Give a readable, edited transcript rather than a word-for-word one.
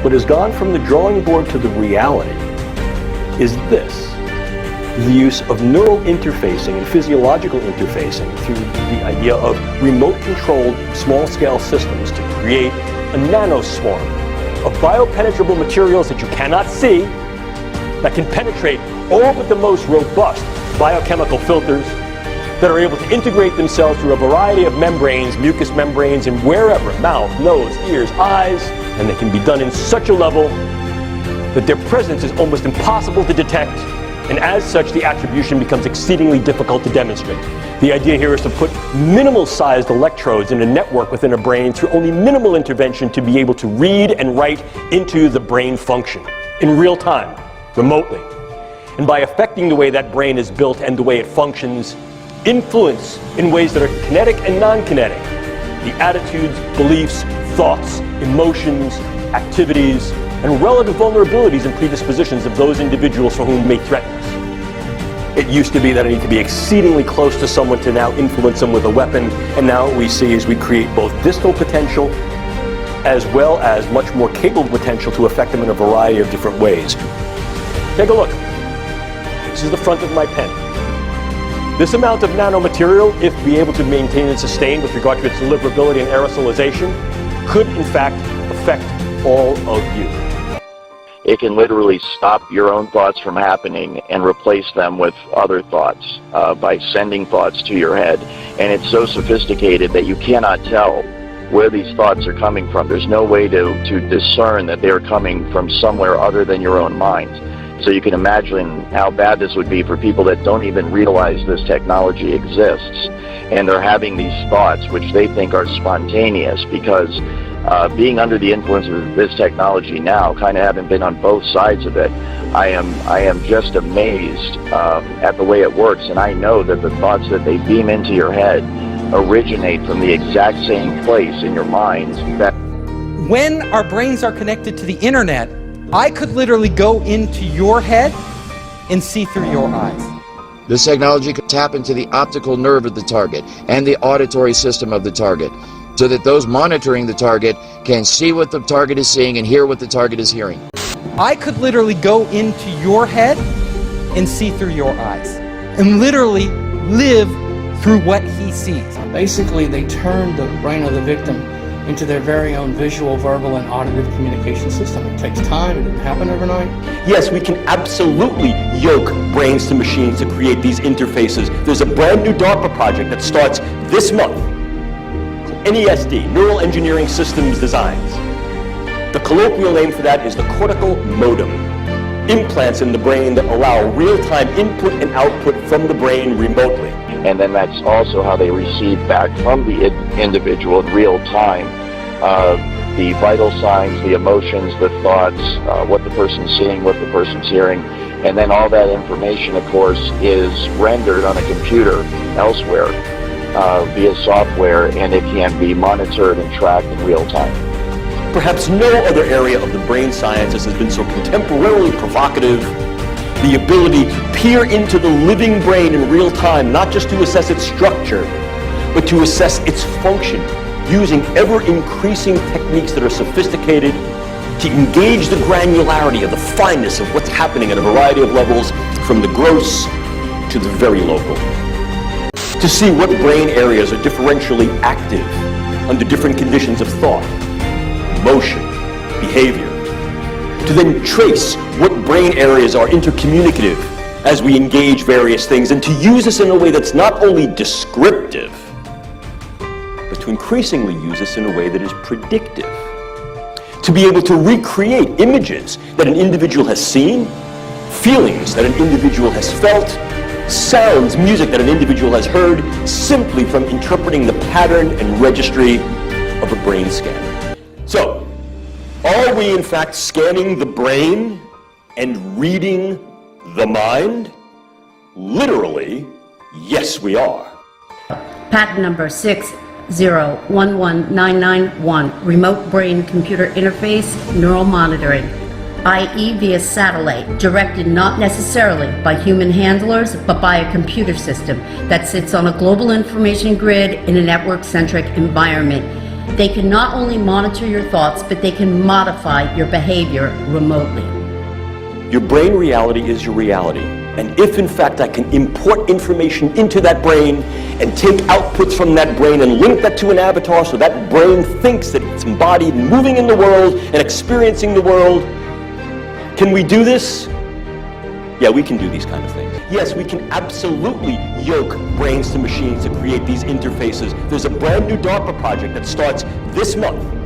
What has gone from the drawing board to the reality is this: the use of neural interfacing and physiological interfacing through the idea of remote-controlled small-scale systems to create a nanoswarm of biopenetrable materials that you cannot see, that can penetrate all but the most robust biochemical filters, that are able to integrate themselves through a variety of membranes, mucous membranes, and wherever, mouth, nose, ears, eyes, and they can be done in such a level that their presence is almost impossible to detect, and as such the attribution becomes exceedingly difficult to demonstrate. The idea here is to put minimal-sized electrodes in a network within a brain through only minimal intervention to be able to read and write into the brain function in real time, remotely. And by affecting the way that brain is built and the way it functions, influence in ways that are kinetic and non-kinetic the attitudes, beliefs, thoughts, emotions, activities, and relative vulnerabilities and predispositions of those individuals for whom it may threaten us. It used to be that I need to be exceedingly close to someone to now influence them with a weapon, and now what we see is we create both distal potential as well as much more capable potential to affect them in a variety of different ways. Take a look. This is the front of my pen. This amount of nanomaterial, if be able to maintain and sustain with regard to its deliverability and aerosolization, could in fact affect all of you. It can literally stop your own thoughts from happening and replace them with other thoughts by sending thoughts to your head. And it's so sophisticated that you cannot tell where these thoughts are coming from. There's no way to discern that they're coming from somewhere other than your own mind. So you can imagine how bad this would be for people that don't even realize this technology exists. And they're having these thoughts which they think are spontaneous because being under the influence of this technology now, kind of having been on both sides of it, I am just amazed at the way it works. And I know that the thoughts that they beam into your head originate from the exact same place in your mind. When our brains are connected to the internet, I could literally go into your head and see through your eyes. This technology could tap into the optical nerve of the target and the auditory system of the target, so that those monitoring the target can see what the target is seeing and hear what the target is hearing. I could literally go into your head and see through your eyes, and literally live through what he sees. Basically, they turn the brain of the victim into their very own visual, verbal, and auditive communication system. It takes time, it didn't happen overnight. Yes, we can absolutely yoke brains to machines to create these interfaces. There's a brand new DARPA project that starts this month. NESD, Neural Engineering Systems Designs. The colloquial name for that is the cortical modem. Implants in the brain that allow real-time input and output from the brain remotely. And then that's also how they receive back from the individual in real time the vital signs, the emotions, the thoughts, what the person's seeing, what the person's hearing. And then all that information, of course, is rendered on a computer elsewhere via software, and it can be monitored and tracked in real time. Perhaps no other area of the brain sciences has been so contemporarily provocative. The ability to peer into the living brain in real time, not just to assess its structure, but to assess its function, using ever-increasing techniques that are sophisticated to engage the granularity of the fineness of what's happening at a variety of levels, from the gross to the very local. To see what brain areas are differentially active under different conditions of thought, emotion, behavior. To then trace what brain areas are intercommunicative as we engage various things, and to use this in a way that's not only descriptive, but to increasingly use this in a way that is predictive. To be able to recreate images that an individual has seen, feelings that an individual has felt, sounds, music that an individual has heard, simply from interpreting the pattern and registry of a brain scan. So, are we in fact scanning the brain and reading the mind? Literally, yes we are. Patent number 6011991, remote brain computer interface neural monitoring, i.e. via satellite, directed not necessarily by human handlers, but by a computer system that sits on a global information grid in a network-centric environment. They can not only monitor your thoughts, but they can modify your behavior remotely. Your brain reality is your reality. And if in fact I can import information into that brain and take outputs from that brain and link that to an avatar so that brain thinks that it's embodied and moving in the world and experiencing the world, can we do this? Yeah, we can do these kind of things. Yes, we can absolutely yoke brains to machines to create these interfaces. There's a brand new DARPA project that starts this month